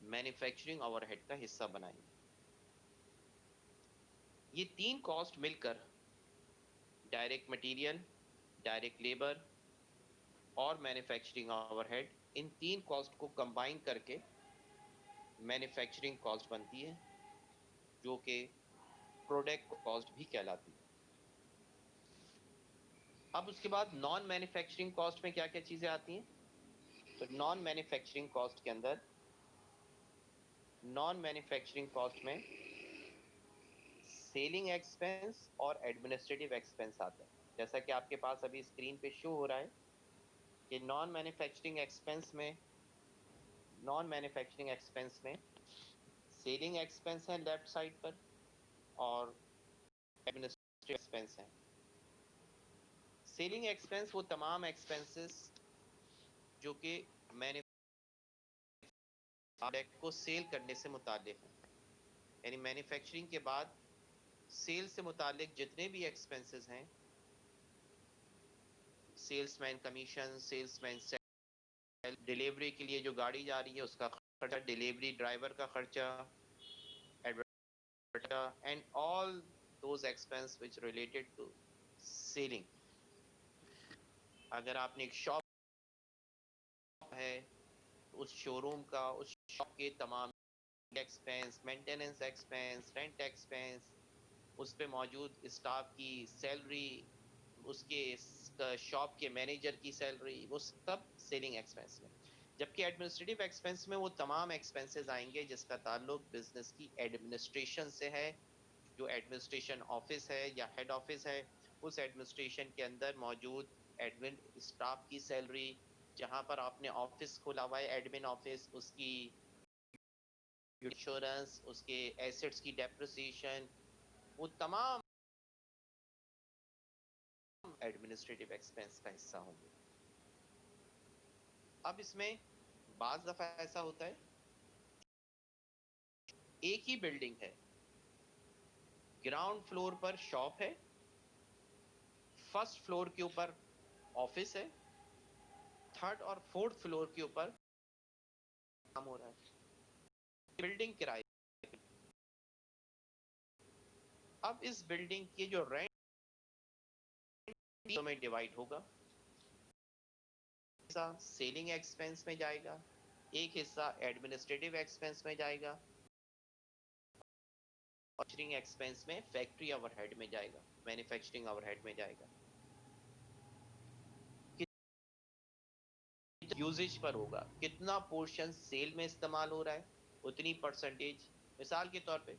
Manufacturing overhead का हिस्सा बनाएंगे। ये 3 कॉस्ट मिलकर डायरेक्ट मटेरियल, डायरेक्ट लेबर और मैन्युफैक्चरिंग ओवरहेड, इन 3 कॉस्ट को कंबाइन करके मैन्युफैक्चरिंग कॉस्ट बनती है, जो कि प्रोडक्ट कॉस्ट भी कहलाती है। अब उसके बाद नॉन मैन्युफैक्चरिंग कॉस्ट में क्या क्या चीजें आती हैं? तो नॉन मैन्युफैक्चरिंग कॉस्ट के अंदर, नॉन मैन्युफैक्चरिंग कॉस्ट में सेलिंग एक्सपेंस और एडमिनिस्ट्रेटिव एक्सपेंस आते हैं। जैसा कि आपके पास अभी स्क्रीन पे शो हो रहा है कि नॉन मैन्युफैक्चरिंग एक्सपेंस में सेलिंग एक्सपेंस है लेफ्ट साइड पर और एडमिनिस्ट्रेटिव एक्सपेंस है। सेलिंग एक्सपेंस वो तमाम एक्सपेंसेस जो कि मैंने प्रोडक्ट को सेल करने से मुताल्लिक है, यानी मैन्युफैक्चरिंग के बाद सेल से मुताल्लिक जितने भी एक्सपेंसेस हैं, salesman commission, salesman sale, delivery के लिए जो गाड़ी जा रही है उसका खर्चा, डिलीवरी ड्राइवर का खर्चा, and all those expense which related to selling. अगर आपने एक शॉप है, उस शोरूम का, उस शॉप के तमाम expense, maintenance expense, rent expense, उस पे मौजूद स्टाफ की सैलरी, उसके शॉप के मैनेजर की सैलरी, वो सब सेलिंग एक्सपेंस में। जबकि एडमिनिस्ट्रेटिव एक्सपेंस में वो तमाम एक्सपेंसेस आएंगे जिसका ताल्लुक बिजनेस की एडमिनिस्ट्रेशन से है। जो एडमिनिस्ट्रेशन ऑफिस है या हेड ऑफिस है, उस एडमिनिस्ट्रेशन के अंदर मौजूद एडमिन स्टाफ की सैलरी, जहां पर आपने ऑफिस खोला हुआ है एडमिन ऑफिस, उसकी इंश्योरेंस, उसके एसेट्स की डेप्रिसिएशन, वो तमाम एडमिनिस्ट्रेटिव एक्सपेंस का हिस्सा होंगे। अब इसमें बाज दफा ऐसा होता है, एक ही बिल्डिंग है, ग्राउंड फ्लोर पर शॉप है, फर्स्ट फ्लोर के ऊपर ऑफिस है, थर्ड और फोर्थ फ्लोर के ऊपर काम हो रहा है। बिल्डिंग किराए, अब इस बिल्डिंग के जो रेंट में डिवाइड होगा, हिस्सा सेलिंग एक्सपेंस में जाएगा, एक हिस्सा एडमिनिस्ट्रेटिव एक्सपेंस में जाएगा, मैन्युफैक्चरिंग एक्सपेंस में फैक्ट्री ओवरहेड में जाएगा, मैन्युफैक्चरिंग ओवरहेड में जाएगा। यूजेज पर होगा, कितना पोर्शन सेल में इस्तेमाल हो रहा है उतनी परसेंटेज। मिसाल के तौर पे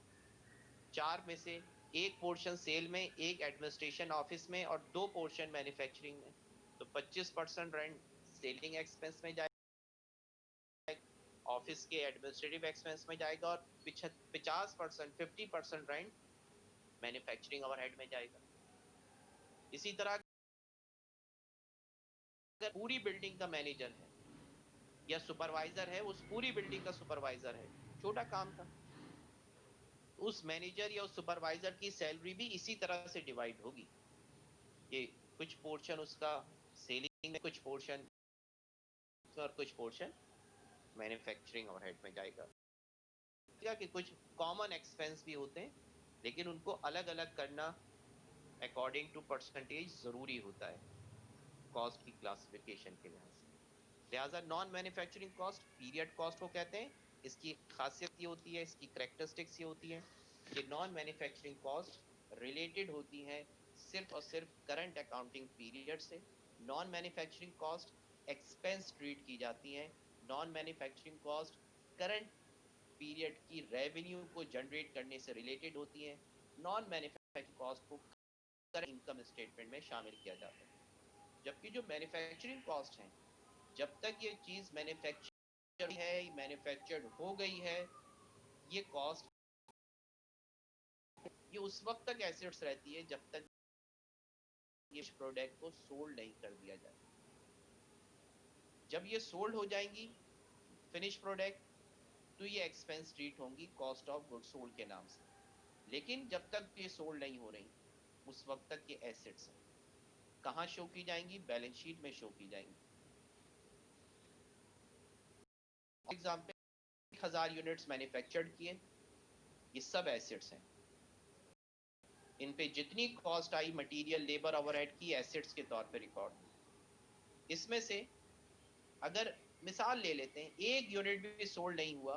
4 में से एक पोर्शन सेल में, एक एडमिनिस्ट्रेशन ऑफिस में और 2 पोर्शन मैन्युफैक्चरिंग में, तो 25% रेंट सेलिंग एक्सपेंस में जाएगा, ऑफिस के एडमिनिस्ट्रेटिव एक्सपेंस में जाएगा, और 50% रेंट मैन्युफैक्चरिंग ओवरहेड में जाएगा। इसी तरह अगर पूरी बिल्डिंग का मैनेजर है या सुपरवाइजर है, उस पूरी बिल्डिंग का सुपरवाइजर है, छोटा काम था, उस मैनेजर या उस सुपरवाइजर की सैलरी भी इसी तरह से डिवाइड होगी कि कुछ पोर्शन उसका सेलिंग में, कुछ पोर्शन और कुछ पोर्शन मैन्युफैक्चरिंग ओवरहेड में जाएगा। कि कुछ कॉमन एक्सपेंस भी होते हैं, लेकिन उनको अलग अलग करना अकॉर्डिंग टू परसेंटेज जरूरी होता है कॉस्ट की क्लासिफिकेशन के लिहाज से। लिहाजा non manufacturing cost period cost को कहते हैं। इसकी खासियत ये होती है, इसकी करेक्टरिस्टिक्स ये होती है कि नॉन मैन्युफैक्चरिंग कॉस्ट रिलेटेड होती है सिर्फ और सिर्फ करंट अकाउंटिंग पीरियड से। Non manufacturing cost expense treat की जाती है। Non manufacturing cost current period की रेवेन्यू को जनरेट करने से रिलेटेड होती है। नॉन मैन्युफैक्चरिंग कॉस्ट को करंट इनकम स्टेटमेंट में शामिल किया जाता है। जबकि जो मैन्युफैक्चरिंग कॉस्ट है, जब तक ये चीज मैन्युफैक्चर है, मैन्युफैक्चर्ड हो गई है, ये कॉस्ट, ये उस वक्त तक एसेट्स रहती है जब तक ये प्रोडक्ट को सोल्ड नहीं कर दिया जाए। जब ये सोल्ड हो जाएंगी फिनिश प्रोडक्ट, तो ये एक्सपेंस ट्रीट होंगी कॉस्ट ऑफ गुड सोल्ड के नाम से। लेकिन जब तक ये सोल्ड नहीं हो रही, उस वक्त तक ये एसेट्स हैं। कहाँ शो की जाएंगी? बैलेंस शीट में शो की जाएंगी। एग्जाम्पल 1000 यूनिट्स मैन्युफैक्चर्ड किए, ये सब एसेट्स हैं। इन पे जितनी कॉस्ट आई मटेरियल लेबर ओवरहेड की एसेट्स के तौर पे रिकॉर्ड। इसमें से अगर मिसाल ले लेते हैं एक यूनिट भी सोल्ड नहीं हुआ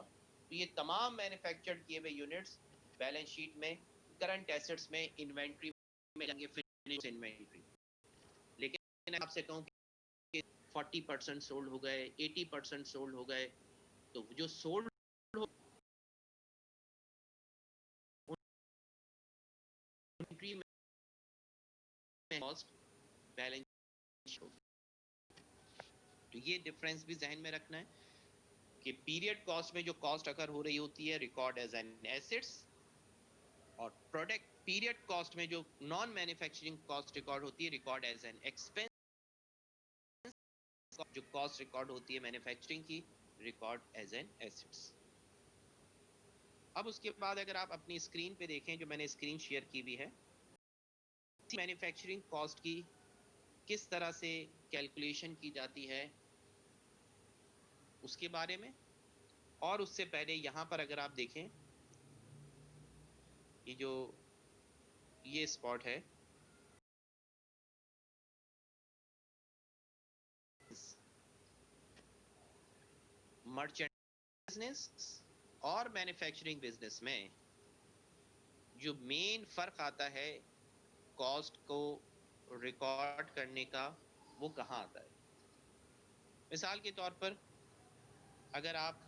तो ये तमाम मैन्युफैक्चर्ड किए हुए यूनिट्स बैलेंस शीट में करंट एसेट्स में इन्वेंट्री में जाएंगे, फिनिश इन्वेंट्री। लेकिन आपसे कहूं कि 40% सोल्ड हो गए, 80% सोल्ड हो गए, तो जो सोल्ड इन्वेंट्री में कॉस्ट बैलेंस शीट। तो ये डिफरेंस भी जहन में रखना है कि पीरियड कॉस्ट में जो कॉस्ट अगर हो रही होती है रिकॉर्ड एज एन एसेट्स, और प्रोडक्ट पीरियड कॉस्ट में जो नॉन मैन्युफैक्चरिंग कॉस्ट रिकॉर्ड होती है रिकॉर्ड एज एन एक्सपेंस। जो कॉस्ट रिकॉर्ड होती है मैन्युफैक्चरिंग की रिकॉर्ड एज एन एसेट्स। अब उसके बाद अगर आप अपनी स्क्रीन पे देखें, जो मैंने स्क्रीन शेयर की भी है, मैन्युफैक्चरिंग कॉस्ट की किस तरह से कैलकुलेशन की जाती है उसके बारे में। और उससे पहले यहाँ पर अगर आप देखें, ये जो ये स्पॉट है, मर्चेंट बिजनेस और मैन्युफैक्चरिंग बिजनेस में जो मेन फर्क आता है कॉस्ट को रिकॉर्ड करने का, वो कहाँ आता है। मिसाल के तौर पर अगर आप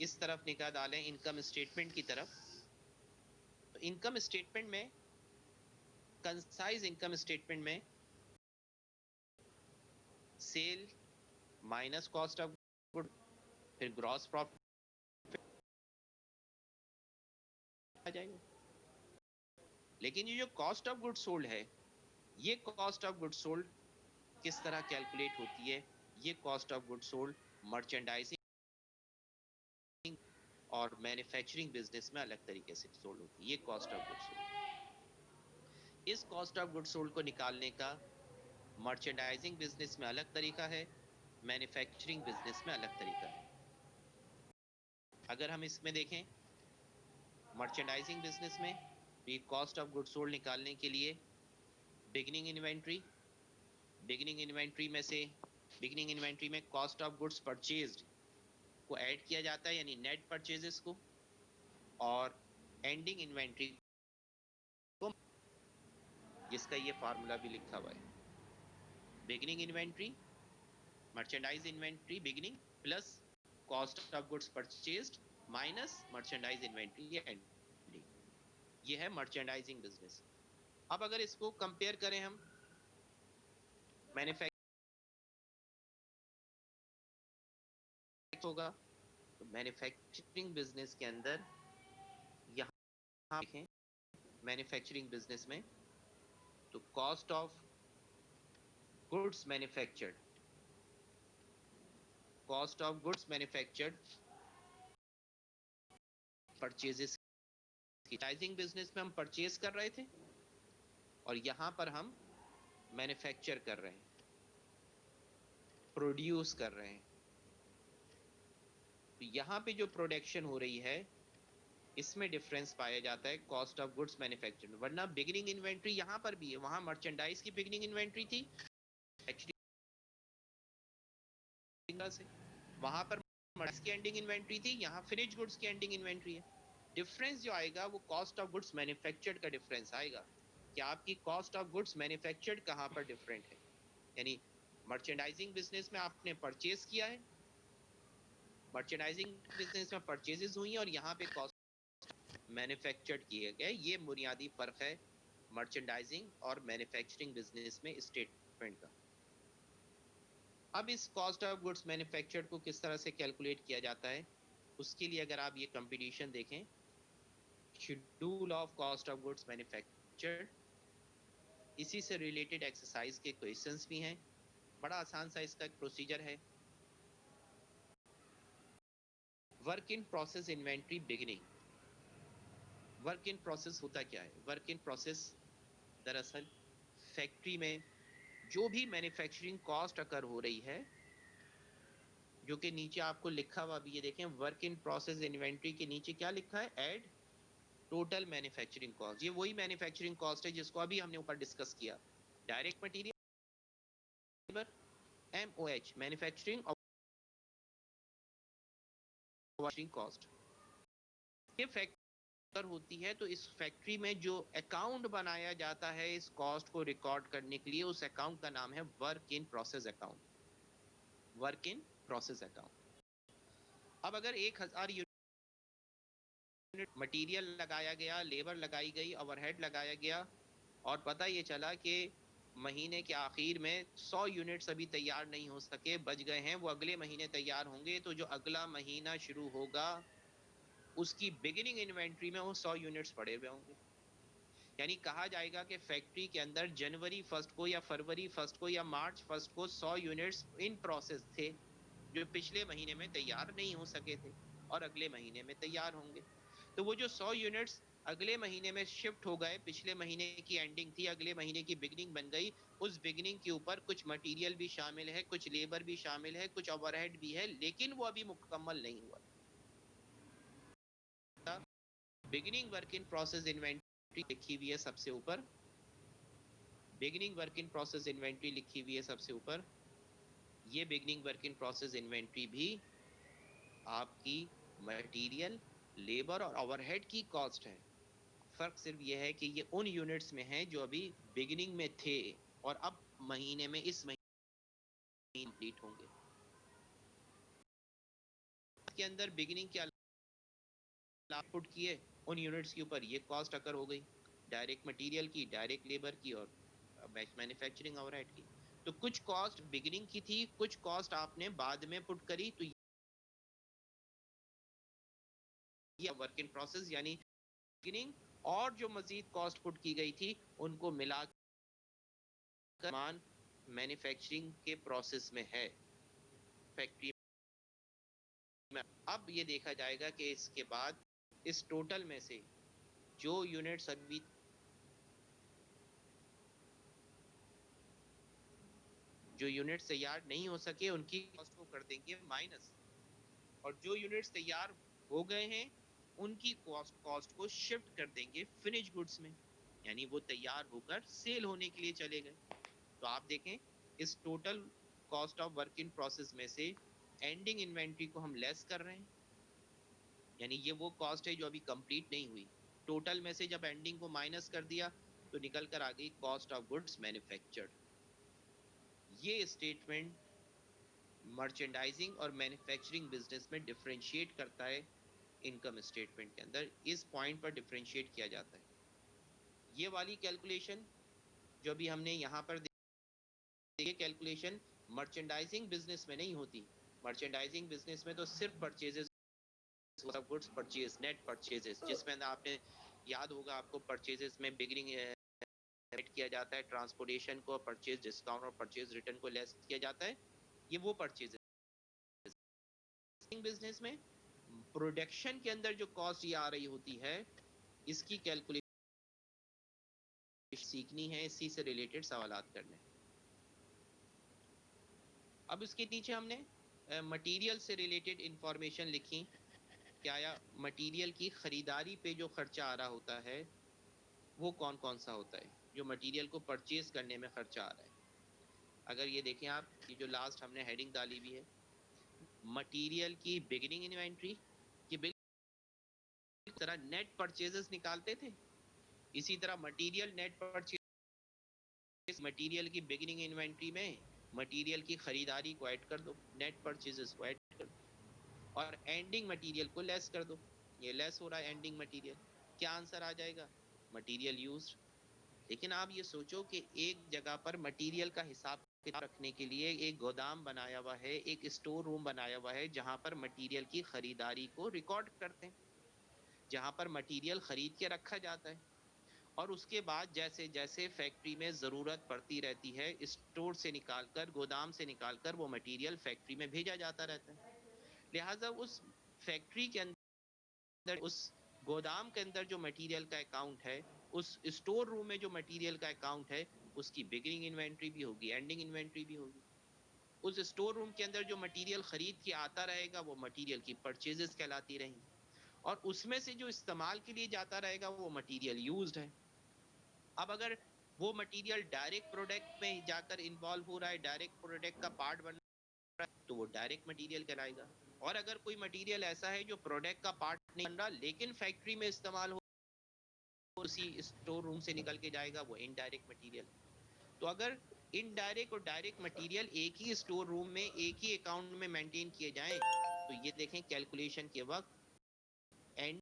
इस तरफ निगाह डालें इनकम स्टेटमेंट की तरफ, तो इनकम स्टेटमेंट में, कंसाइज इनकम स्टेटमेंट में sale minus cost of good, फिर ग्रॉस प्रॉफिट आ जाएगा। लेकिन ये जो कॉस्ट ऑफ गुड सोल्ड है, ये कॉस्ट ऑफ गुड सोल्ड किस तरह कैलकुलेट होती है, ये cost of good sold merchandising और मैन्युफैक्चरिंग बिजनेस में अलग तरीके से सोल्ड होती है। ये कॉस्ट ऑफ गुड सोल्ड, इस कॉस्ट ऑफ गुड सोल्ड को निकालने का मर्चेंडाइजिंग बिजनेस में अलग तरीका है, मैन्युफैक्चरिंग बिजनेस में अलग तरीका है। अगर हम इसमें देखें मर्चेंडाइजिंग बिजनेस में, ये कॉस्ट ऑफ गुड सोल्ड निकालने के लिए बिगिनिंग इन्वेंट्री में से, बिगिनिंग इन्वेंट्री में कॉस्ट ऑफ गुड्स परचेज्ड को ऐड किया जाता है, यानी नेट परचेजेस को, और एंडिंग इन्वेंट्री को, जिसका ये फार्मूला भी लिखा हुआ है। Beginning inventory, merchandise inventory beginning plus cost of goods purchased minus merchandise inventory, ये एंडिंग, ये है मर्चेंडाइजिंग बिजनेस। अब अगर इसको कंपेयर करें हम मैन्युफैक्चरिंग होगा, तो मैन्युफैक्चरिंग बिजनेस के अंदर यहाँ देखें, मैन्युफैक्चरिंग बिजनेस में तो cost of goods manufactured, cost of goods manufactured purchases, manufacturing business में हम परचेज कर रहे थे और यहाँ पर हम मैन्युफैक्चर कर रहे हैं, प्रोड्यूस कर रहे हैं। तो यहाँ पे जो प्रोडक्शन हो रही है इसमें डिफरेंस पाया जाता है कॉस्ट ऑफ गुड्स मैन्युफैक्चर्ड। वरना बिगिनिंग इन्वेंट्री यहाँ पर भी है, वहाँ मर्चेंडाइज की बिगिनिंग इन्वेंट्री थी से, वहाँ पर की एंडिंग इन्वेंट्री थी, यहाँ फिनिश गुड्स की एंडिंग इन्वेंट्री है। डिफरेंस जो आएगा वो कॉस्ट ऑफ गुड्स मैन्युफैक्चर्ड का डिफरेंस आएगा कि आपकी कॉस्ट ऑफ गुड्स मैन्युफैक्चर्ड कहाँ पर डिफरेंट है। यानी मर्चेंडाइजिंग बिजनेस में आपने परचेज किया है, मर्चेंडाइजिंग बिजनेस में परचेजेस हुई हैं, और यहाँ पे कॉस्ट मैन्युफैक्चर्ड किए गए। ये बुनियादी फर्क है मर्चेंडाइजिंग और मैन्युफैक्चरिंग बिजनेस में स्टेटमेंट का। अब इस कॉस्ट ऑफ गुड्स मैन्युफैक्चर्ड को किस तरह से कैलकुलेट किया जाता है, उसके लिए अगर आप ये कंपटीशन देखें, schedule of cost of goods manufactured, इसी से रिलेटेड एक्सरसाइज के क्वेश्चंस भी हैं। बड़ा आसान सा इसका एक प्रोसीजर है। Work in process inventory beginning. Work in process होता क्या है? वर्क इन प्रोसेस दरअसल फैक्ट्री में जो भी मैन्युफैक्चरिंग कॉस्ट अकर हो रही है जो कि नीचे आपको लिखा हुआ भी, ये देखें, वर्क इन प्रोसेस इन्वेंट्री के नीचे क्या लिखा है, ऐड टोटल मैन्युफैक्चरिंग कॉस्ट। ये वही मैन्युफैक्चरिंग कॉस्ट है जिसको अभी हमने ऊपर डिस्कस किया, direct material, MOH, manufacturing cost. ये फैक्टर होती है, तो इस फैक्ट्री में जो अकाउंट बनाया जाता है इस कॉस्ट को रिकॉर्ड करने के लिए, उस अकाउंट का नाम है work in process account, work in process account. अब अगर 1000 यूनिट मटेरियल लगाया गया, लेबर लगाई गई, ओवरहेड लगाया गया, और पता ये चला कि महीने के आखिर में 100 यूनिट्स अभी तैयार नहीं हो सके, बच गए हैं, वो अगले महीने तैयार होंगे, तो जो अगला महीना शुरू होगा उसकी बिगिनिंग इन्वेंट्री में वो 100 यूनिट्स पड़े हुए होंगे। यानी कहा जाएगा कि फैक्ट्री के अंदर जनवरी 1 को या फरवरी 1 को या मार्च 1 को 100 यूनिट्स इन प्रोसेस थे जो पिछले महीने में तैयार नहीं हो सके थे और अगले महीने में तैयार होंगे। तो वो जो 100 यूनिट्स अगले महीने में शिफ्ट हो गए, पिछले महीने की एंडिंग थी, अगले महीने की बिगनिंग बन गई, उस बिगनिंग के ऊपर कुछ मटेरियल भी शामिल है, कुछ लेबर भी शामिल है, कुछ ओवरहेड भी है, लेकिन वो अभी मुकम्मल नहीं हुआ। Beginning work in process inventory लिखी हुई है सबसे ऊपर, beginning work in process inventory लिखी हुई है सबसे ऊपर। ये beginning work in process inventory भी आपकी मटेरियल, लेबर और ओवरहेड की कॉस्ट है। फर्क सिर्फ ये है कि ये उन यूनिट्स में है जो अभी बिगिनिंग में थे और अब महीने में, इस महीने कंप्लीट होंगे। के अंदर बिगिनिंग के पुट किए, उन यूनिट्स के ऊपर ये कॉस्ट अकर हो गई, डायरेक्ट मटेरियल की, डायरेक्ट लेबर की और मैन्युफैक्चरिंग ओवरहेड की। तो कुछ कॉस्ट बिगिनिंग की थी, कुछ कॉस्ट आपने बाद में पुट करी, तो ये वर्क इन प्रोसेस यानी बिगिनिंग, और जो मजीद कॉस्ट पुट की गई थी उनको मिलाकर मान मैन्युफैक्चरिंग के प्रोसेस में है फैक्ट्री में। अब ये देखा जाएगा कि इसके बाद इस टोटल में से जो यूनिट्स अभी जो यूनिट्स तैयार नहीं हो सके उनकी कॉस्ट को कर देंगे माइनस, और जो यूनिट्स तैयार हो गए हैं उनकी कॉस्ट को शिफ्ट कर देंगे फिनिश गुड्स में, यानी वो तैयार होकर सेल होने के लिए चले गए। तो आप देखें, इस total cost of work in process में से एंडिंग इन्वेंट्री को हम लेस कर रहे हैं, यानी ये वो कॉस्ट है जो अभी कंप्लीट नहीं हुई। टोटल में से जब एंडिंग को माइनस कर दिया तो निकल कर आ गई कॉस्ट ऑफ गुड्स मैन्युफैक्चर्ड। ये स्टेटमेंट मर्चेंडाइजिंग और मैन्युफैक्चरिंग बिजनेस में डिफरेंशिएट करता है, इनकम स्टेटमेंट के अंदर इस पॉइंट पर डिफरेंशिएट किया जाता है। ये वाली कैलकुलेशन जो भी हमने यहाँ पर देखी, कैलकुलेशन मर्चेंडाइजिंग बिजनेस में नहीं होती। मर्चेंडाइजिंग बिजनेस में तो सिर्फ purchases of goods purchase, net purchases, जिसमें आपने याद होगा आपको परचेजेस में बिगिनिंग किया जाता है, ट्रांसपोर्टेशन को, परचेज डिस्काउंट और परचेज रिटर्न को लेस किया जाता है, ये वो परचेजेस। बिजनेस में प्रोडक्शन के अंदर जो कॉस्ट ये आ रही होती है, इसकी कैलकुलेशन सीखनी है, इसी से रिलेटेड सवालात करने। अब इसके नीचे हमने मटेरियल से रिलेटेड इंफॉर्मेशन लिखी। क्या या मटेरियल की खरीदारी पे जो खर्चा आ रहा होता है वो कौन कौन सा होता है, जो मटेरियल को परचेज करने में खर्चा आ रहा है। अगर ये देखें आप, ये जो लास्ट हमने हेडिंग डाली हुई है, मटेरियल की बिगिनिंग इन्वेंट्री की तरह नेट परचेजेस निकालते थे, इसी तरह मटेरियल नेट परचेज, मटेरियल की बिगिनिंग इन्वेंट्री में मटेरियल की खरीदारी को ऐड कर दो, नेट परचेजेस को ऐड कर दो, और एंडिंग मटेरियल को लेस कर दो। ये लेस हो रहा है एंडिंग मटेरियल, क्या आंसर आ जाएगा, मटेरियल यूज्ड। लेकिन आप ये सोचो कि एक जगह पर मटेरियल का हिसाब रखने के लिए एक गोदाम बनाया हुआ है, एक स्टोर रूम बनाया हुआ है, जहां पर मटेरियल की खरीदारी को रिकॉर्ड करते हैं, जहां पर मटेरियल खरीद के रखा जाता है, और उसके बाद जैसे जैसे फैक्ट्री में ज़रूरत पड़ती रहती है, स्टोर से निकालकर, गोदाम से निकालकर वो मटेरियल फैक्ट्री में भेजा जाता रहता है। लिहाजा उस फैक्ट्री के अंदर, उस गोदाम के अंदर जो मटेरियल का अकाउंट है, उस स्टोर रूम में जो मटेरियल का अकाउंट है, उसकी बिगिनिंग इन्वेंट्री भी होगी, एंडिंग इन्वेंट्री भी होगी। उस स्टोर रूम के अंदर जो मटेरियल खरीद के आता रहेगा वो मटेरियल की परचेजेस कहलाती रहेंगी, और उसमें से जो इस्तेमाल के लिए जाता रहेगा वो मटेरियल यूज्ड है। अब अगर वो मटेरियल डायरेक्ट प्रोडक्ट में जाकर इन्वॉल्व हो रहा है, डायरेक्ट प्रोडक्ट का पार्ट बन रहा है, तो वो डायरेक्ट मटेरियल कहलाएगा। और अगर कोई मटेरियल ऐसा है जो प्रोडक्ट का पार्ट नहीं बन रहा लेकिन फैक्ट्री में इस्तेमाल हो, उसी स्टोर रूम से निकल के जाएगा, वो इनडायरेक्ट मटेरियल। तो अगर इनडायरेक्ट और डायरेक्ट मटेरियल एक ही स्टोर रूम में एक ही अकाउंट में मेंटेन किए जाएं, तो ये देखें कैलकुलेशन के वक्त एंड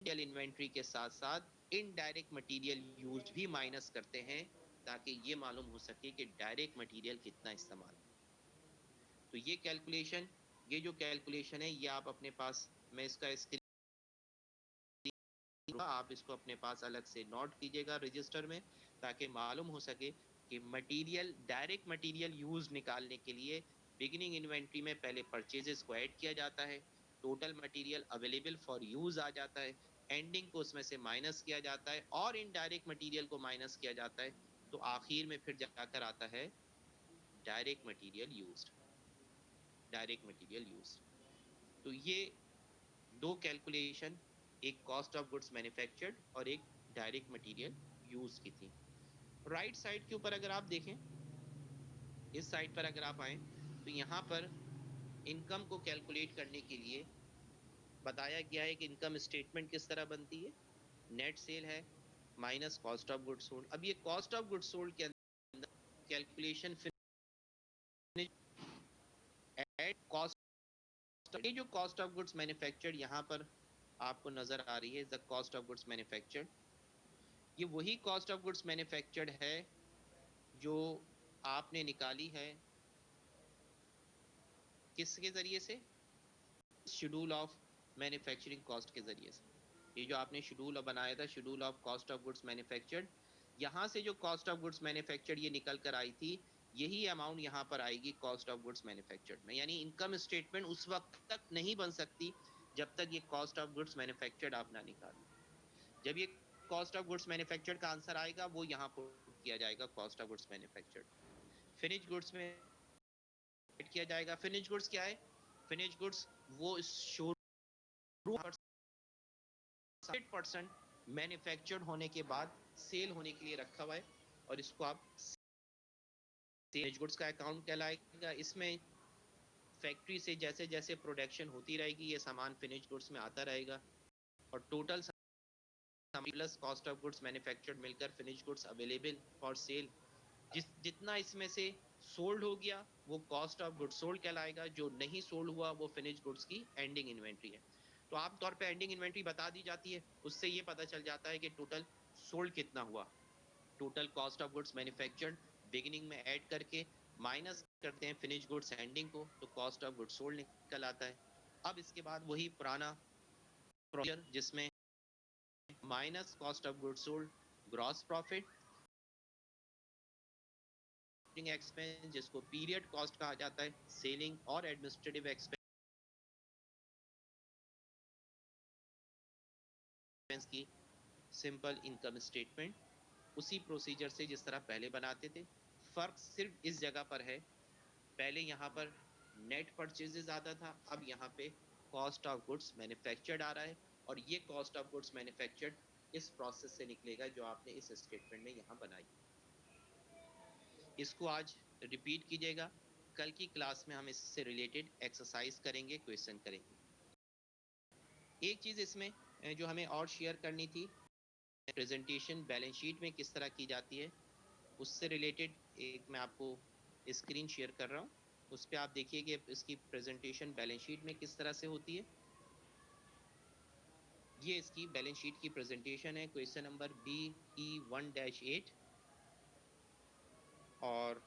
इन्वेंट्री के साथ साथ इनडायरेक्ट मटेरियल यूज्ड भी माइनस करते हैं, ताकि ये मालूम हो सके कि डायरेक्ट मटेरियल कितना इस्तेमाल। तो ये कैलकुलेशन, ये जो कैलकुलेशन है ये आप अपने पास, मैं इसका स्क्रीन, आप इसको अपने पास अलग से नोट कीजिएगा रजिस्टर में, ताकि मालूम हो सके कि मटेरियल, डायरेक्ट मटेरियल यूज निकालने के लिए बिगिनिंग इन्वेंट्री में पहले परचेजेस को ऐड किया जाता है, total material available for use आ जाता है, एंडिंग को उसमें से माइनस किया जाता है और इनडायरेक्ट मटेरियल को माइनस किया जाता है, तो आखिर में फिर जाकर आता है direct material used, direct material used. तो ये दो कैलकुलेशन, एक कॉस्ट ऑफ गुड्स मैन्युफैक्चर्ड और एक डायरेक्ट मटेरियल यूज की थी। राइट साइड के ऊपर अगर आप देखें, इस साइड पर अगर आप आए, तो यहाँ पर इनकम को कैलकुलेट करने के लिए बताया गया है कि इनकम स्टेटमेंट किस तरह बनती है। नेट सेल है minus cost of goods sold. अब ये कॉस्ट ऑफ गुड्स सोल्ड के अंदर कैलकुलेशन एड कॉस्ट, ये जो कॉस्ट ऑफ गुड्स मैन्युफैक्चर्ड यहाँ पर आपको नजर आ रही है, the cost of goods manufactured, ये वही कॉस्ट ऑफ गुड्स मैन्युफैक्चर्ड है जो आपने निकाली है किसके जरिए से, शेड्यूल ऑफ मैन्युफैक्चरिंग कॉस्ट के जरिए से। ये जो आपने शेड्यूल बनाया था, schedule of cost of goods manufactured, यहाँ से जो कॉस्ट ऑफ गुड्स मैन्युफैक्चर्ड ये निकल कर आई थी, यही अमाउंट यहाँ पर आएगी कॉस्ट ऑफ गुड्स मैन्युफैक्चर्ड में। यानी इनकम स्टेटमेंट उस वक्त तक नहीं बन सकती जब तक ये कॉस्ट ऑफ गुड्स मैन्युफैक्चर्ड आप ना निकालें। जब ये कॉस्ट ऑफ गुड्स मैन्युफैक्चर्ड का आंसर आएगा वो यहाँ पुट किया जाएगा cost of goods manufactured. Finish goods में किया जाएगा। फिनिश गुड्स क्या है? फिनिश गुड्स वो शोरूम 100% मैन्युफैक्चर्ड होने के बाद सेल होने के लिए रखा हुआ है, और इसको आप फिनिश गुड्स का अकाउंट कहलाएगा। इसमें फैक्ट्री से जैसे जैसे प्रोडक्शन होती रहेगी ये सामान फिनिश गुड्स में आता रहेगा, और total plus cost of goods manufactured मिलकर finish goods available for sale, जितना इसमें से सोल्ड हो गया वो कॉस्ट ऑफ गुड्स सोल्ड कहलाएगा, जो नहीं सोल्ड हुआ वो फिनिश गुड्स की एंडिंग इन्वेंट्री है। तो आमतौर पे एंडिंग इन्वेंट्री बता दी जाती है, उससे ये पता चल जाता है कि टोटल सोल्ड कितना हुआ। Total cost of goods manufactured beginning में ऐड करके माइनस करते हैं फिनिश गुड्स एंडिंग को, तो कॉस्ट ऑफ गुड्स सोल्ड निकल आता है। अब इसके बाद वही पुराना प्रोसीजर जिसमें minus cost of goods sold, gross profit, expense जिसको पीरियड कॉस्ट कहा जाता है, सेलिंग और एडमिनिस्ट्रेटिव एक्सपेंस की सिंपल इनकम स्टेटमेंट उसी प्रोसीजर से जिस तरह पहले बनाते थे। फर्क सिर्फ इस जगह पर है, पहले यहाँ पर नेट परचेजेस आता था, अब यहाँ पे कॉस्ट ऑफ गुड्स मैन्युफैक्चर्ड आ रहा है, और ये कॉस्ट ऑफ गुड्स मैन्युफैक्चर्ड इस प्रोसेस से निकलेगा जो आपने इस स्टेटमेंट में यहाँ बनाई। इसको आज रिपीट कीजिएगा, कल की क्लास में हम इससे रिलेटेड एक्सरसाइज करेंगे, क्वेश्चन करेंगे। एक चीज इसमें जो हमें और शेयर करनी थी, प्रेजेंटेशन बैलेंस शीट में किस तरह की जाती है उससे रिलेटेड एक मैं आपको स्क्रीन शेयर कर रहा हूँ, उस पर आप देखिए कि इसकी प्रेजेंटेशन बैलेंस शीट में किस तरह से होती है। ये इसकी बैलेंस शीट की प्रेजेंटेशन है, क्वेश्चन नंबर BE1-8, और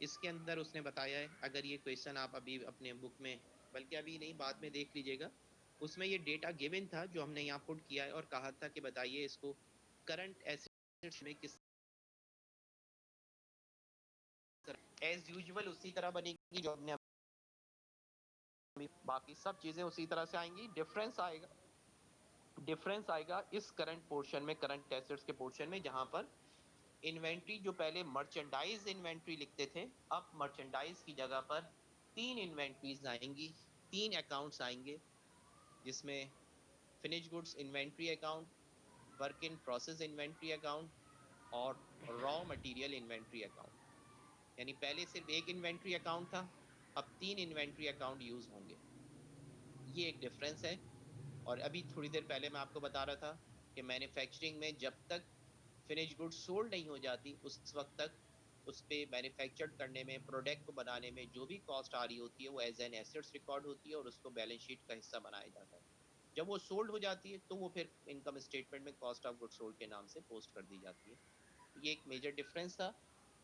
इसके अंदर उसने बताया है, अगर ये क्वेश्चन आप अभी अपने बुक में, बल्कि अभी नहीं बाद में देख लीजिएगा, उसमें ये डेटा गिवन था जो हमने यहाँ पुट किया है, और कहा था कि बताइए इसको करंट एसेट्स में किस, एज यूजुअल उसी तरह बनेगी जो हमने, बाकी सब चीजें उसी तरह से आएंगी। डिफरेंस आएगा इस करंट पोर्शन में, करंट एसेट्स के पोर्शन में, जहां पर इन्वेंट्री जो पहले मर्चेंडाइज इन्वेंट्री लिखते थे, अब मर्चेंडाइज की जगह पर 3 इन्वेंट्रीज आएंगी, 3 अकाउंट्स आएंगे, जिसमें finish goods inventory account, work in process inventory account और रॉ मटेरियल इन्वेंट्री अकाउंट। यानी पहले सिर्फ एक इन्वेंट्री अकाउंट था, अब 3 इन्वेंट्री अकाउंट यूज होंगे। ये एक डिफरेंस है। और अभी थोड़ी देर पहले मैं आपको बता रहा था कि मैन्युफैक्चरिंग में जब तक फिनिश गुड्स सोल्ड नहीं हो जाती, उस वक्त तक उस पे मैन्युफैक्चर्ड करने में, प्रोडक्ट को बनाने में जो भी कॉस्ट आ रही होती है वो एज एन एसेट्स रिकॉर्ड होती है और उसको बैलेंस शीट का हिस्सा बनाया जाता है। जब वो सोल्ड हो जाती है तो वो फिर इनकम स्टेटमेंट में कॉस्ट ऑफ गुड्स सोल्ड के नाम से पोस्ट कर दी जाती है। ये एक मेजर डिफरेंस था।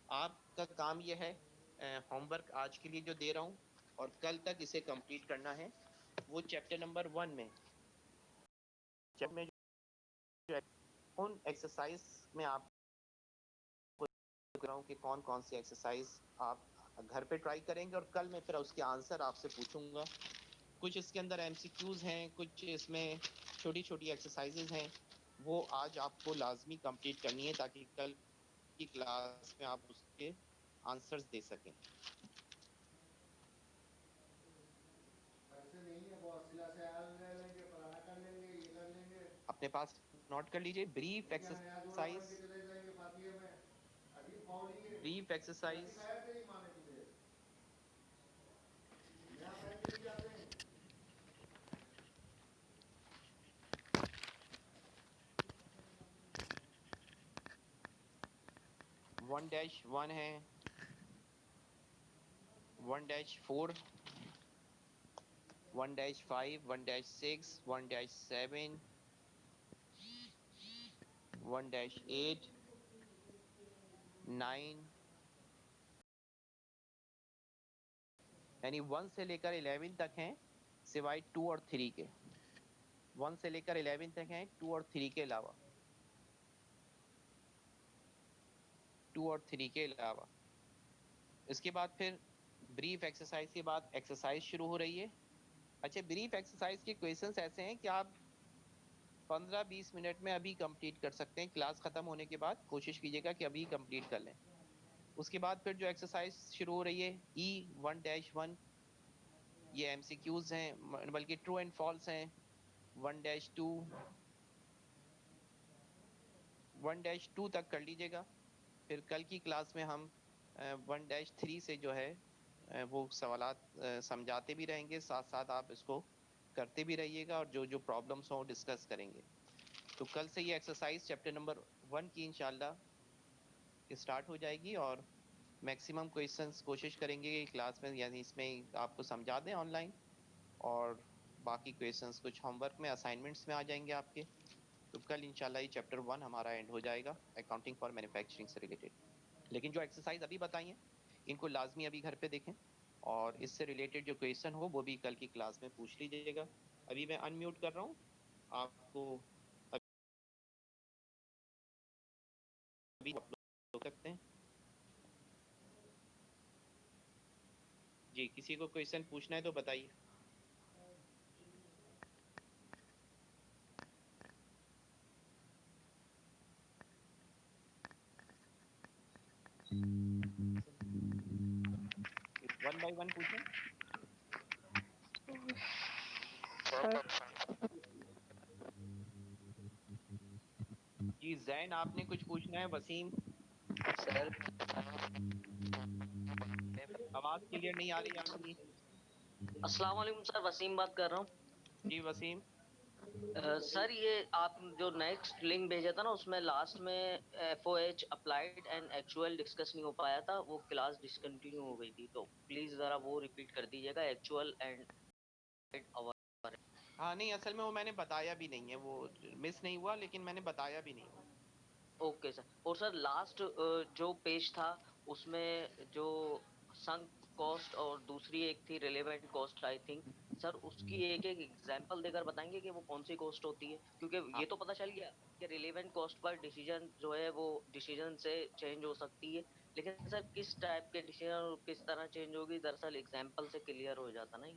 आपका काम ये है, होमवर्क आज के लिए जो दे रहा हूँ और कल तक इसे कंप्लीट करना है, वो चैप्टर नंबर 1 में, चैप्टर में जो उन एक्सरसाइज में आप रहा हूँ कि कौन कौन सी एक्सरसाइज आप घर पे ट्राई करेंगे और कल मैं फिर उसके आंसर आपसे पूछूंगा। कुछ इसके अंदर एमसीक्यूज हैं, कुछ इसमें छोटी छोटी एक्सरसाइजेज हैं, वो आज आपको लाजमी कंप्लीट करनी है ताकि कल की क्लास में आप उसके आंसर्स दे सकें। अपने पास नोट कर लीजिए, brief exercise, brief exercise, one dash one है, 1-4, 1-5, 1-6, 1-7, 1-8, 9, यानी 1 से लेकर 11 तक हैं, सिवाय 2 और 3 के। 1 से लेकर 11 तक हैं 2 और 3 के अलावा, 2 और 3 के अलावा। इसके बाद फिर ब्रीफ एक्सरसाइज के बाद एक्सरसाइज शुरू हो रही है। अच्छा, ब्रीफ एक्सरसाइज के क्वेश्चंस ऐसे हैं कि आप 15-20 मिनट में अभी कंप्लीट कर सकते हैं। क्लास खत्म होने के बाद कोशिश कीजिएगा कि अभी कंप्लीट कर लें। उसके बाद फिर जो एक्सरसाइज शुरू हो रही है E1-1, ये एमसीक्यूज हैं, बल्कि ट्रू एंड फॉल्स हैं। 1-2, 1-2 तक कर लीजिएगा। फिर कल की क्लास में हम 1-3 से जो है वो सवालात समझाते भी रहेंगे, साथ साथ आप इसको करते भी रहिएगा और जो जो प्रॉब्लम्स हो डिस्कस करेंगे। तो कल से ये एक्सरसाइज चैप्टर नंबर 1 की इंशाल्लाह स्टार्ट हो जाएगी और मैक्सिमम क्वेश्चंस कोशिश करेंगे कि क्लास में, यानी इसमें आपको समझा दें ऑनलाइन, और बाकी क्वेश्चंस कुछ होमवर्क में, असाइनमेंट्स में आ जाएंगे आपके। तो कल इंशाल्लाह ये चैप्टर 1 हमारा एंड हो जाएगा अकाउंटिंग फॉर मैन्युफैक्चरिंग से रिलेटेड। लेकिन जो एक्सरसाइज अभी बताई हैं इनको लाजमी अभी घर पे देखें और इससे रिलेटेड जो क्वेश्चन हो वो भी कल की क्लास में पूछ लीजिएगा। अभी मैं अनम्यूट कर रहा हूँ आपको, अभी आप लोग सकते हैं। जी, किसी को क्वेश्चन पूछना है तो बताइए। वन बाय वन पूछें। जी जैन, आपने कुछ पूछना है? वसीम सर, आवाज क्लियर नहीं आ रही आपकी। अस्सलाम वालेकुम सर, वसीम बात कर रहा हूँ। जी वसीम। सर, ये आप जो नेक्स्ट लिंक भेजा था ना, उसमें लास्ट में FOH applied and actual discuss नहीं हो पाया था, वो क्लास डिसकंटिन्यू हो गई थी, तो प्लीज जरा वो रिपीट कर दीजिएगा, एक्चुअल एंड अवर। हाँ नहीं, असल में वो मैंने बताया भी नहीं है, वो मिस नहीं हुआ लेकिन मैंने बताया भी नहीं। Okay sir. और सर लास्ट जो पेज था उसमें जो संक कॉस्ट और दूसरी एक थी relevant cost, I think sir उसकी एक एक एग्जांपल देकर बताएंगे कि वो कौन सी कॉस्ट होती है, क्योंकि हाँ ये तो पता चल गया कि रिलेवेंट कॉस्ट पर डिसीजन जो है वो डिसीजन से चेंज हो सकती है, लेकिन सर किस टाइप के डिसीजन और किस तरह चेंज होगी, दरअसल एग्जांपल से क्लियर हो जाता नहीं।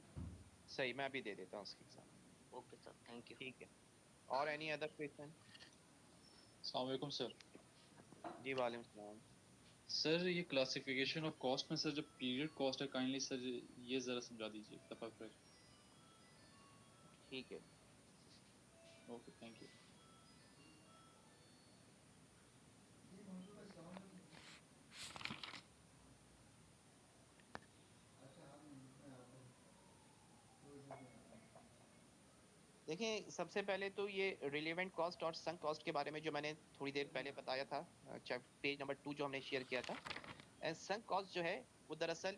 सही, मैं अभी दे देता हूँ उसके साथ। Okay sir, thank you. ठीक है। और एनी अदर क्वेश्चन? अस्सलाम वालेकुम सर। जी वालेकुम सलाम। सर ये क्लासिफिकेशन ऑफ कॉस्ट में सर जो पीरियड कॉस्ट है, काइंडली सर ये ज़रा समझा दीजिए तफक्कुर। ठीक है। Okay, thank you. देखें, सबसे पहले तो ये रिलेवेंट कॉस्ट और संक कॉस्ट के बारे में जो मैंने थोड़ी देर पहले बताया था, पेज नंबर 2 जो हमने शेयर किया था। संक कॉस्ट जो है वो दरअसल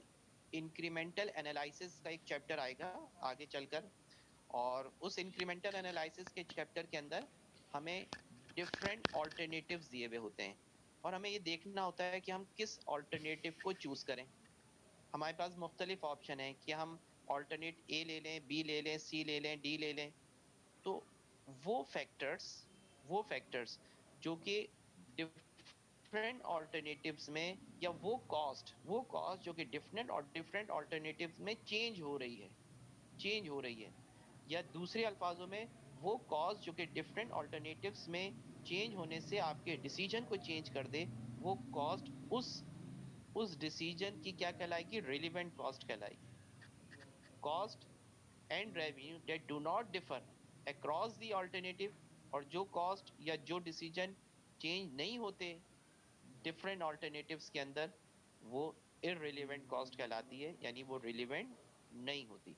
इंक्रीमेंटल एनालिसिस का एक चैप्टर आएगा आगे चलकर, और उस इंक्रीमेंटल एनालिसिस के चैप्टर के अंदर हमें डिफरेंट ऑल्टरनेटिव्स दिए हुए होते हैं, और हमें ये देखना होता है कि हम किस ऑल्टरनेटिव को चूज करें। हमारे पास मुख्तलिफ ऑप्शन है कि हम ऑल्टरनेट ए ले लें, बी ले लें, सी ले लें, डी ले लें। तो वो फैक्टर्स जो कि डिफरेंट ऑल्टरनेटिव्स में, या वो कॉस्ट जो कि डिफरेंट ऑल्टरनेटिव्स में चेंज हो रही है, या दूसरे अल्फाजों में वो कॉस्ट जो कि डिफरेंट ऑल्टरनेटिव्स में चेंज होने से आपके डिसीजन को चेंज कर दे, वो कॉस्ट उस डिसीजन की क्या कहलाएगी? रिलेवेंट कॉस्ट कहलाएगी। Cost and revenue that do not differ across the alternative, और जो कॉस्ट या जो डिसीजन चेंज नहीं होते डिफरेंट ऑल्टरनेटिव्स के अंदर, वो इररिलेवेंट कॉस्ट कहलाती है, यानी वो रिलेवेंट नहीं होती।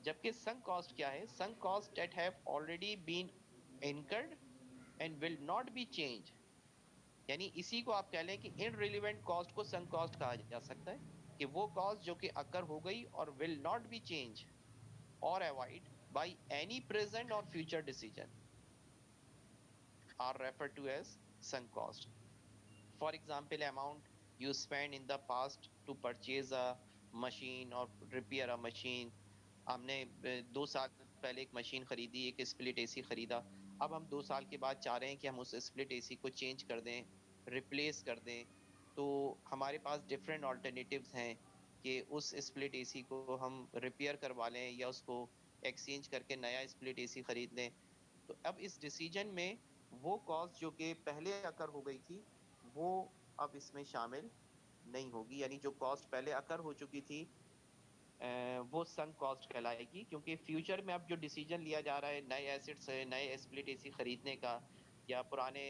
जबकि संक कॉस्ट क्या है? Sunk cost that have already been incurred and will not be changed, यानी इसी को आप कह लें कि इररिलेवेंट कॉस्ट को संक कॉस्ट कहा जा सकता है, कि वो कॉस्ट जो कि अकर हो गई और will not be change or avoid by any present or future decision are referred to as sunk cost. For example, amount you spend in the past to purchase a machine or repair a machine. हमने 2 साल पहले एक machine खरीदी, एक split AC खरीदा। अब हम 2 साल के बाद चाह रहे हैं कि हम उस स्प्लिट एसी को चेंज कर दें, रिप्लेस कर दें। तो हमारे पास डिफरेंट ऑल्टरनेटिव्स हैं कि उस स्प्लिट एसी को हम रिपेयर करवा लें या उसको एक्सचेंज करके नया स्प्लिट एसी खरीद लें। तो अब इस डिसीजन में वो कॉस्ट जो कि पहले अकर हो गई थी, वो अब इसमें शामिल नहीं होगी, यानी जो कॉस्ट पहले अकर हो चुकी थी वो संक कॉस्ट कहलाएगी, क्योंकि फ्यूचर में अब जो डिसीजन लिया जा रहा है नए एसेट्स है, नए स्प्लिट एसी खरीदने का या पुराने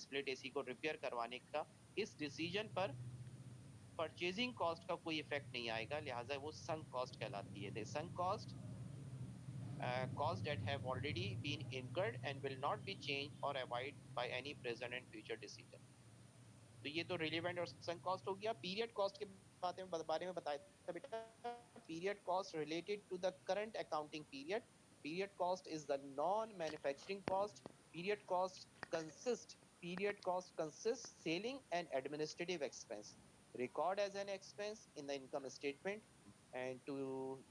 स्प्लिट एसी को रिपेयर करवाने का, इस डिसीजन पर परचेजिंग कॉस्ट का कोई इफेक्ट नहीं आएगा, लिहाजा वो संक कॉस्ट कहलाती है। Sunk cost costs that have already been incurred and will not be changed or avoided by any present and future decision. तो ये तो रिलेवेंट और सunk कॉस्ट हो गया। पीरियड कॉस्ट के बारे में बताया था बेटा। Period cost related to the current accounting period. Period cost is the non manufacturing cost. Period cost consist selling and administrative expense, record as an expense in the income statement and to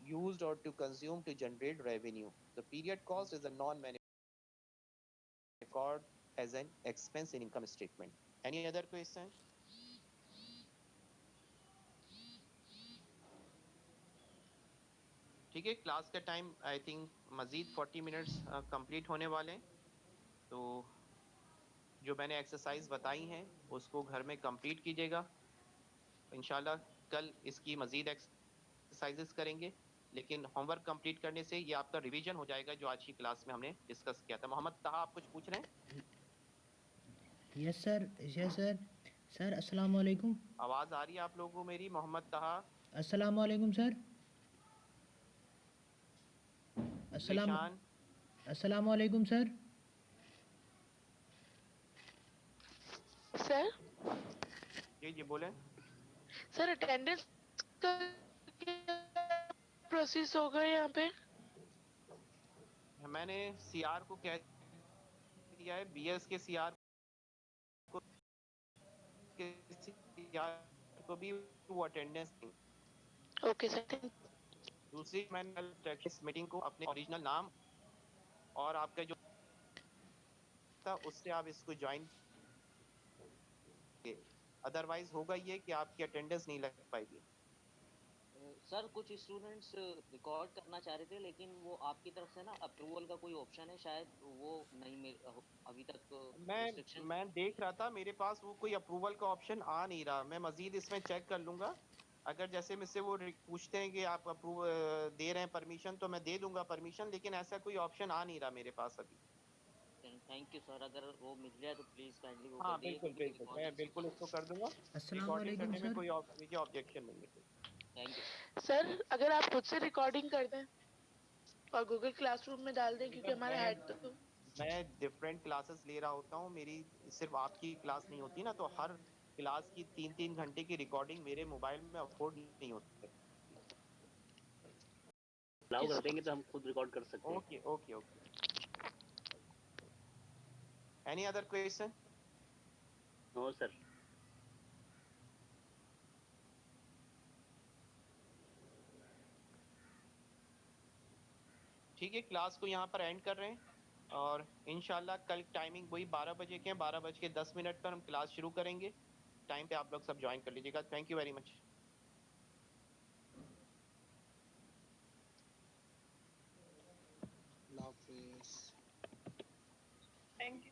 used or to consume to generate revenue. The period cost is a non-manufacturing record as an expense in income statement. Any other question? ठीक है, class का time I think मजीद 40 minutes complete होने वाले हैं, तो जो मैंने एक्सरसाइज बताई हैं उसको घर में कंप्लीट कीजिएगा। इंशाल्लाह कल इसकी मजीद एक्सरसाइजेस करेंगे, लेकिन होमवर्क कंप्लीट करने से ये आपका रिवीजन हो जाएगा जो आज की क्लास में हमने डिस्कस किया था। मोहम्मद ताहा, आप कुछ पूछ रहे हैं? Yes sir, yes sir. Sir अस्सलाम वालेकुम। आवाज आ रही है आप लोगों को मेरी? मोहम्मद ताहा। अस्सलाम वालेकुम सर। अस्सलाम जीशान। अस्सलाम वालेकुम सर। सर जी जी बोलें। सर अटेंडेंस का प्रोसेस होगा यहाँ पे? मैंने सीआर को कह दिया है, बीएस के सीआर को भी वो अटेंडेंस। Okay sir, thank. दूसरी मैंने प्रैक्टिस मीटिंग को अपने ओरिजिनल नाम और आपका जो था उससे आप इसको ज्वाइन, अदरवाइज होगा ये कि आपकी अटेंडेंस नहीं लग पाएगी। सर कुछ स्टूडेंट्स रिकॉर्ड करना चाह रहे थे, लेकिन वो आपकी तरफ से ना अप्रूवल का कोई ऑप्शन है शायद वो नहीं मिल अभी तक रिस्ट्रिक्शन। मैं देख रहा था, मेरे पास वो कोई अप्रूवल का ऑप्शन आ नहीं रहा। मैं मजीद इसमें चेक कर लूंगा। अगर जैसे मुझसे वो पूछते हैं कि आप अप्रूव दे रहे हैं परमिशन, तो मैं दे दूंगा परमिशन, लेकिन ऐसा कोई ऑप्शन आ नहीं रहा मेरे पास अभी। थैंक यू सर, अगर वो मिल जाए तो प्लीज काइंडली वो हाँ कर दीजिए, बिल्कुल क्योंकि बिल्कुल, मैं रिकॉर्डिंग बिल्कुल इसको कर दूंगा। अस्सलाम रिकॉर्डिंग वालेकुम करने में सर। कोई मुझे ऑब्जेक्शन नहीं है। Thank you. सर अगर आप खुद से रिकॉर्डिंग कर दें और गूगल क्लासरूम में डाल दें, क्योंकि मतलब हमारा हेड तो मैं डिफरेंट क्लासेस ले रहा होता हूँ। मेरी सिर्फ आपकी क्लास नहीं होती ना, तो हर क्लास की 3-3 घंटे की रिकॉर्डिंग मेरे मोबाइल में अफोर्ड नहीं होती। अलाउ कर देंगे तो हम खुद रिकॉर्ड कर सकते हैं। Okay okay okay. Any other question? No sir. ठीक है, क्लास को यहाँ पर एंड कर रहे हैं, और इंशाल्लाह कल टाइमिंग वही 12 बजे के हैं। 12:10 पर हम क्लास शुरू करेंगे। टाइम पे आप लोग सब ज्वाइन कर लीजिएगा। Thank you very much. Allah Hafiz. Thank you.